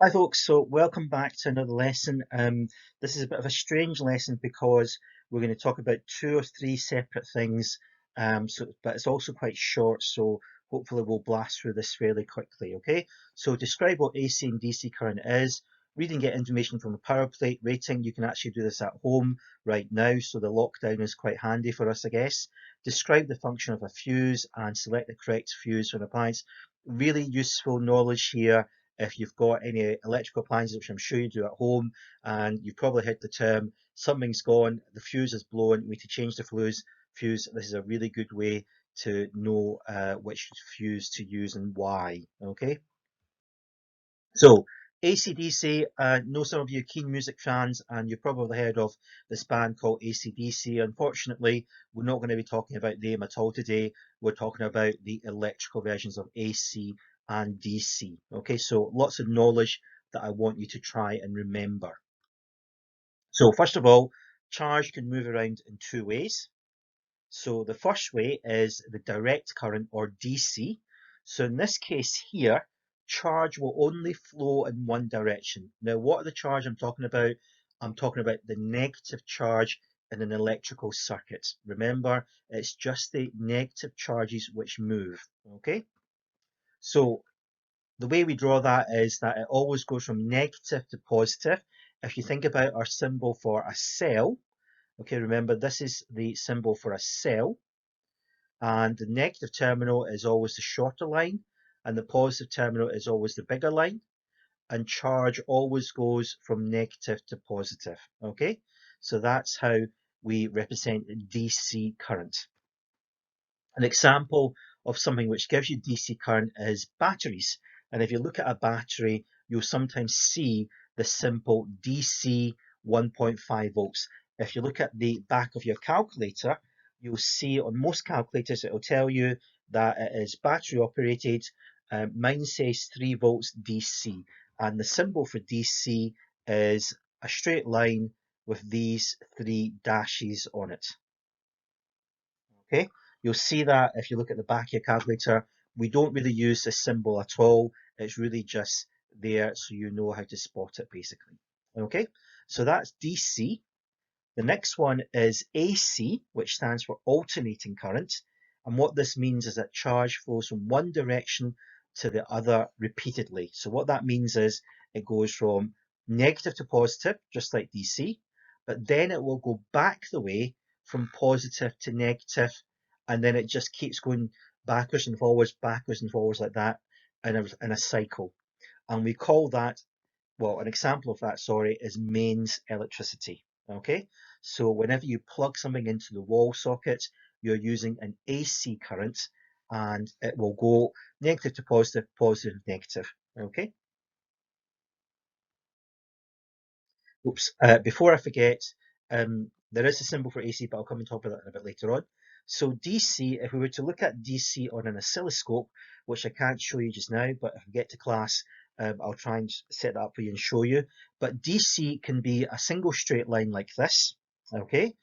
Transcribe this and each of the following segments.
Hi folks, so welcome back to another lesson. This is a bit of a strange lesson because we're going to talk about two or three separate things, but it's also quite short, so hopefully we'll blast through this fairly quickly, okay? So describe what AC and DC current is. Read and get information from the power plate rating. You can actually do this at home right now, so the lockdown is quite handy for us, I guess. Describe the function of a fuse and select the correct fuse for an appliance. Really useful knowledge here if you've got any electrical appliances, which I'm sure you do at home, and you've probably heard the term, something's gone, the fuse is blown, we need to change the fuse. This is a really good way to know which fuse to use and why. Okay, so ACDC, I know some of you keen music fans, and you've probably heard of this band called ACDC. Unfortunately, we're not going to be talking about them at all today. We're talking about the electrical versions of AC and DC. Okay, so lots of knowledge that I want you to try and remember. So first of all, charge can move around in two ways. So the first way is the direct current, or DC. So in this case here, charge will only flow in one direction. Now, what are the charge I'm talking about? I'm talking about the negative charge in an electrical circuit. Remember, it's just the negative charges which move. Okay, so the way we draw that is that it always goes from negative to positive. If you think about our symbol for a cell, okay, remember this is the symbol for a cell, and the negative terminal is always the shorter line, and the positive terminal is always the bigger line, and charge always goes from negative to positive. Okay, so that's how we represent DC current. An example of something which gives you DC current is batteries. And if you look at a battery, you'll sometimes see the symbol DC 1.5 volts. If you look at the back of your calculator, you'll see on most calculators it will tell you that it is battery operated. Mine says 3 volts DC, and the symbol for DC is a straight line with these three dashes on it. Okay, you'll see that if you look at the back of your calculator, we don't really use this symbol at all. It's really just there so you know how to spot it basically. Okay, so that's DC. The next one is AC, which stands for alternating current. And what this means is that charge flows from one direction to the other repeatedly. So what that means is it goes from negative to positive, just like DC, but then it will go back the way from positive to negative, and then it just keeps going backwards and forwards like that in a cycle. And we call that, well, an example of that, sorry, is mains electricity. Okay, so whenever you plug something into the wall socket, you're using an AC current, and it will go negative to positive, positive, negative. Okay, oops. Before I forget, there is a symbol for AC, but I'll come and talk about that a bit later on. So DC, if we were to look at DC on an oscilloscope, which I can't show you just now, but if we get to class, I'll try and set that up for you and show you. But DC can be a single straight line like this, okay?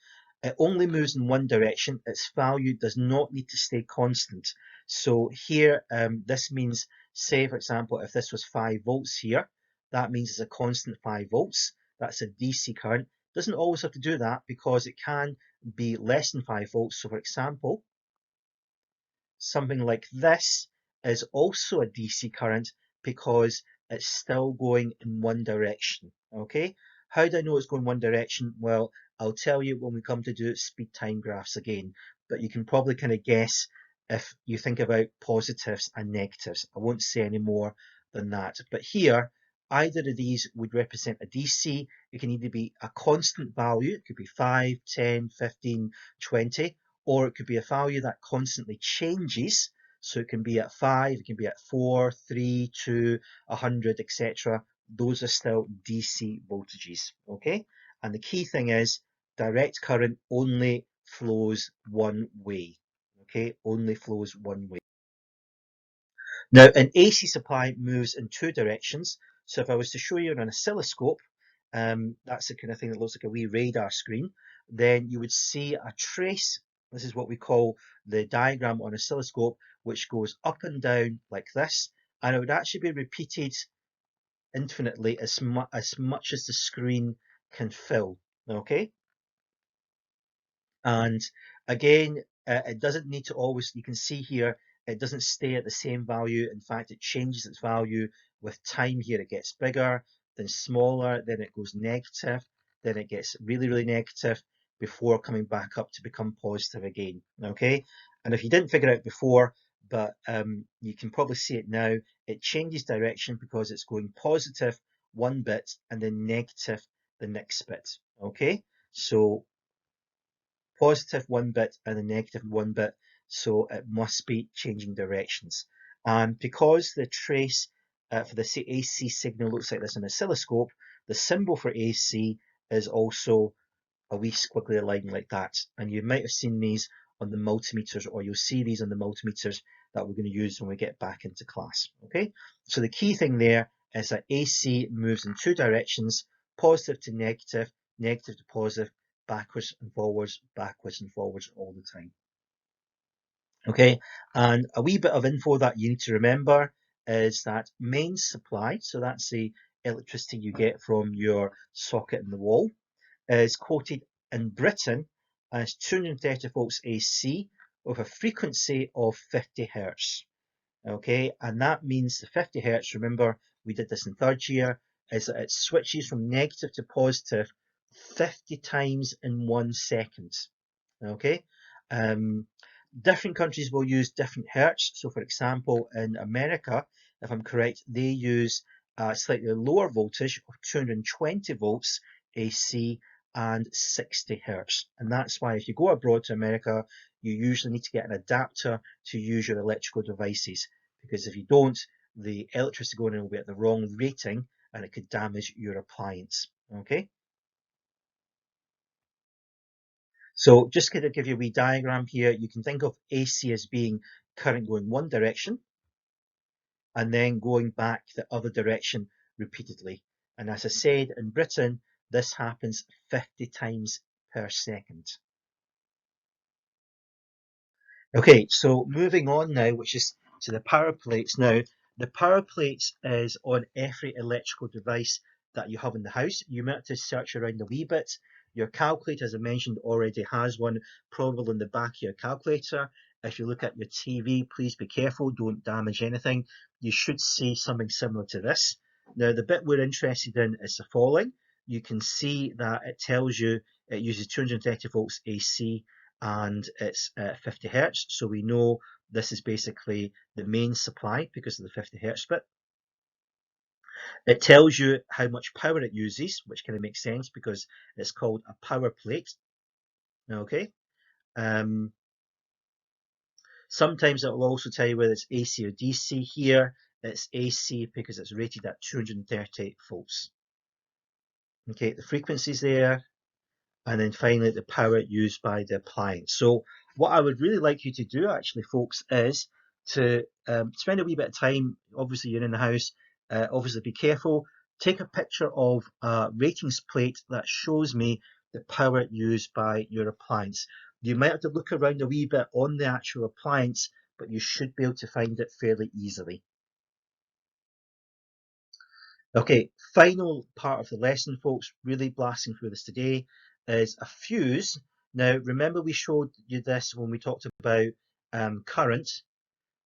It only moves in one direction. Its value does not need to stay constant. So here, this means, say for example, if this was 5 volts here, that means it's a constant 5 volts. That's a DC current. Doesn't always have to do that because it can be less than 5 volts. So for example, something like this is also a DC current because it's still going in one direction. Okay, how do I know it's going one direction? Well, I'll tell you when we come to do speed time graphs again, but you can probably kind of guess if you think about positives and negatives. I won't say any more than that, but here either of these would represent a DC. It can either be a constant value, it could be 5, 10, 15, 20, or it could be a value that constantly changes. So it can be at 5, it can be at 4, 3, 2, 100, etc. Those are still DC voltages, okay? And the key thing is direct current only flows one way, okay? Only flows one way. Now, an AC supply moves in two directions. So if I was to show you on an oscilloscope, that's the kind of thing that looks like a wee radar screen, then you would see a trace. This is what we call the diagram on oscilloscope, which goes up and down like this, and it would actually be repeated infinitely as much as the screen can fill. Okay, and again, it doesn't need to always, you can see here, it doesn't stay at the same value. In fact, it changes its value with time here. It gets bigger, then smaller, then it goes negative, then it gets really, really negative before coming back up to become positive again. Okay, and if you didn't figure it out before, but you can probably see it now, it changes direction because it's going positive one bit and then negative the next bit. Okay, so positive one bit and a negative one bit, so it must be changing directions. And because the trace for the AC signal looks like this on an oscilloscope, the symbol for AC is also a wee squiggly line like that. And you might have seen these on the multimeters, or you'll see these on the multimeters that we're going to use when we get back into class. Okay, so the key thing there is that AC moves in two directions, positive to negative, negative to positive, backwards and forwards all the time. Okay, and a wee bit of info that you need to remember is that mains supply, so that's the electricity you get from your socket in the wall, is quoted in Britain as 230 volts AC with a frequency of 50 hertz. Okay, and that means the 50 hertz, remember we did this in third year, is that it switches from negative to positive 50 times in 1 second. Okay, um, different countries will use different hertz. So, for example, in America, if I'm correct, they use a slightly lower voltage of 220 volts AC and 60 hertz. And that's why if you go abroad to America, you usually need to get an adapter to use your electrical devices, because if you don't, the electricity going in will be at the wrong rating and it could damage your appliance. Okay. So just to give you a wee diagram here, you can think of AC as being current going one direction and then going back the other direction repeatedly. And as I said, in Britain, this happens 50 times per second. Okay, so moving on now, which is to the power plates now. The power plates is on every electrical device that you have in the house. You might have to search around a wee bit. Your calculator, as I mentioned, already has one, probably in the back of your calculator. If you look at your TV, please be careful, don't damage anything. You should see something similar to this. Now, the bit we're interested in is the following. You can see that it tells you it uses 230 volts AC and it's 50 hertz. So we know this is basically the main supply because of the 50 hertz bit. It tells you how much power it uses, which kind of makes sense because it's called a power plate. Okay. Um, Sometimes it will also tell you whether it's AC or DC. Here it's AC because it's rated at 230 volts. Okay, the frequency's there, and then finally the power used by the appliance. So what I would really like you to do actually, folks, is to spend a wee bit of time, obviously you're in the house, obviously be careful, take a picture of a ratings plate that shows me the power used by your appliance. You might have to look around a wee bit on the actual appliance, but you should be able to find it fairly easily. Okay, final part of the lesson, folks, really blasting through this today, is a fuse. Now, remember we showed you this when we talked about current,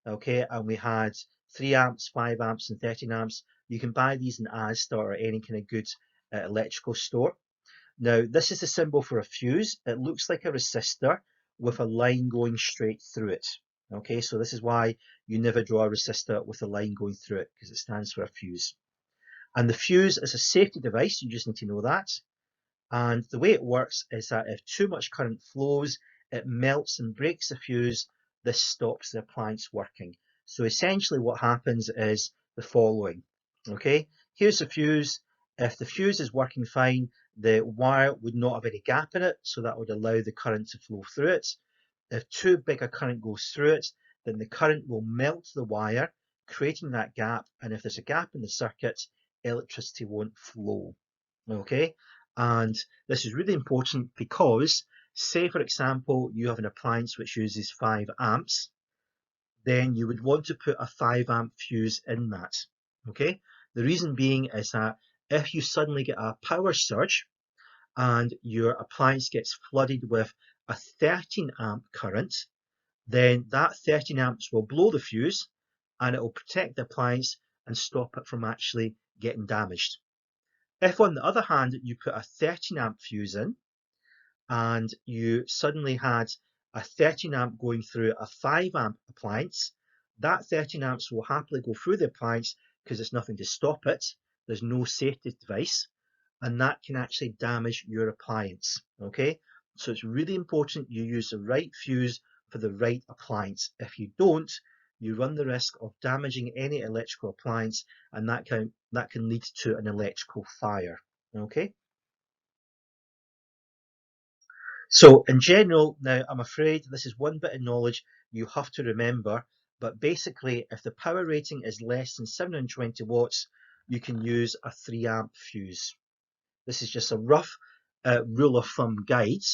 okay, and we had 3 amps, 5 amps, and 13 amps. You can buy these in Asda or any kind of good electrical store. Now, this is the symbol for a fuse. It looks like a resistor with a line going straight through it. Okay, so this is why you never draw a resistor with a line going through it, because it stands for a fuse. And the fuse is a safety device, you just need to know that. And the way it works is that if too much current flows, it melts and breaks the fuse. This stops the appliance working. So essentially what happens is the following. Okay, here's the fuse. If the fuse is working fine, the wire would not have any gap in it, so that would allow the current to flow through it. If too big a current goes through it, then the current will melt the wire, creating that gap. And if there's a gap in the circuit, electricity won't flow. Okay, and this is really important because, say for example, you have an appliance which uses 5 amps, then you would want to put a 5 amp fuse in that. Okay, The reason being is that if you suddenly get a power surge and your appliance gets flooded with a 13 amp current, then that 13 amps will blow the fuse and it will protect the appliance and stop it from actually getting damaged. If on the other hand you put a 13 amp fuse in and you suddenly had a 13 amp going through a 5 amp appliance, that 13 amps will happily go through the appliance because there's nothing to stop it, there's no safety device, and that can actually damage your appliance. Okay, so it's really important you use the right fuse for the right appliance. If you don't, you run the risk of damaging any electrical appliance, and that can lead to an electrical fire. Okay, so in general, now I'm afraid this is one bit of knowledge you have to remember, but basically if the power rating is less than 720 watts, you can use a 3 amp fuse. This is just a rough rule of thumb guide.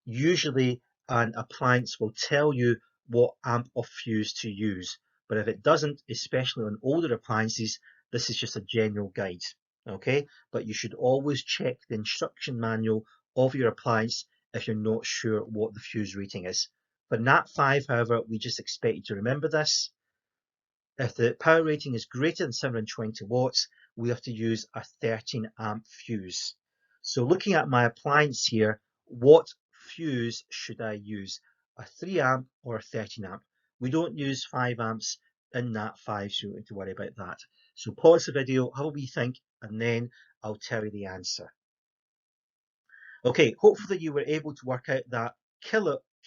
Usually an appliance will tell you what amp of fuse to use, but if it doesn't, especially on older appliances, this is just a general guide. Okay, but you should always check the instruction manual of your appliance if you're not sure what the fuse rating is. For NAT5, however, we just expect you to remember this. If the power rating is greater than 720 watts, we have to use a 13 amp fuse. So looking at my appliance here, what fuse should I use? A 3 amp or a 13 amp? We don't use 5 amps in NAT5, so you don't need to worry about that. So pause the video, have a wee think, and then I'll tell you the answer. Okay, hopefully you were able to work out that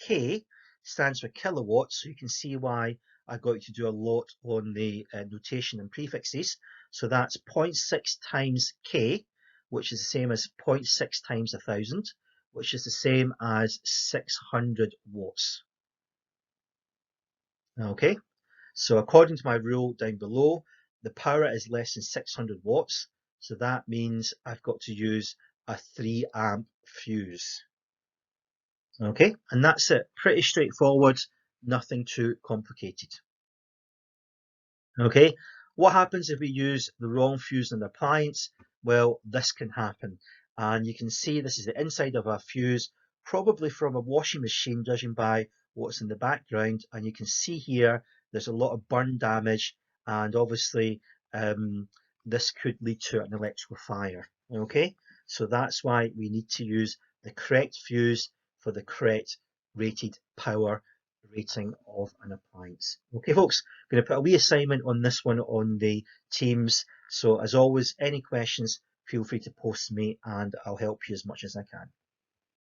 K stands for kilowatts, so you can see why I got you to do a lot on the notation and prefixes. So that's 0.6 times K, which is the same as 0.6 times 1,000, which is the same as 600 watts. Okay, so according to my rule down below, the power is less than 600 watts, so that means I've got to use a 3 amp fuse. Okay, and that's it. Pretty straightforward, nothing too complicated. Okay, what happens if we use the wrong fuse in the appliance? Well, this can happen. And you can see this is the inside of a fuse, probably from a washing machine, judging by what's in the background. And you can see here, there's a lot of burn damage, and obviously this could lead to an electrical fire. Okay, so that's why we need to use the correct fuse for the correct rated power rating of an appliance. Okay, folks, I'm going to put a wee assignment on this one on the Teams. So as always, any questions, feel free to post me and I'll help you as much as I can.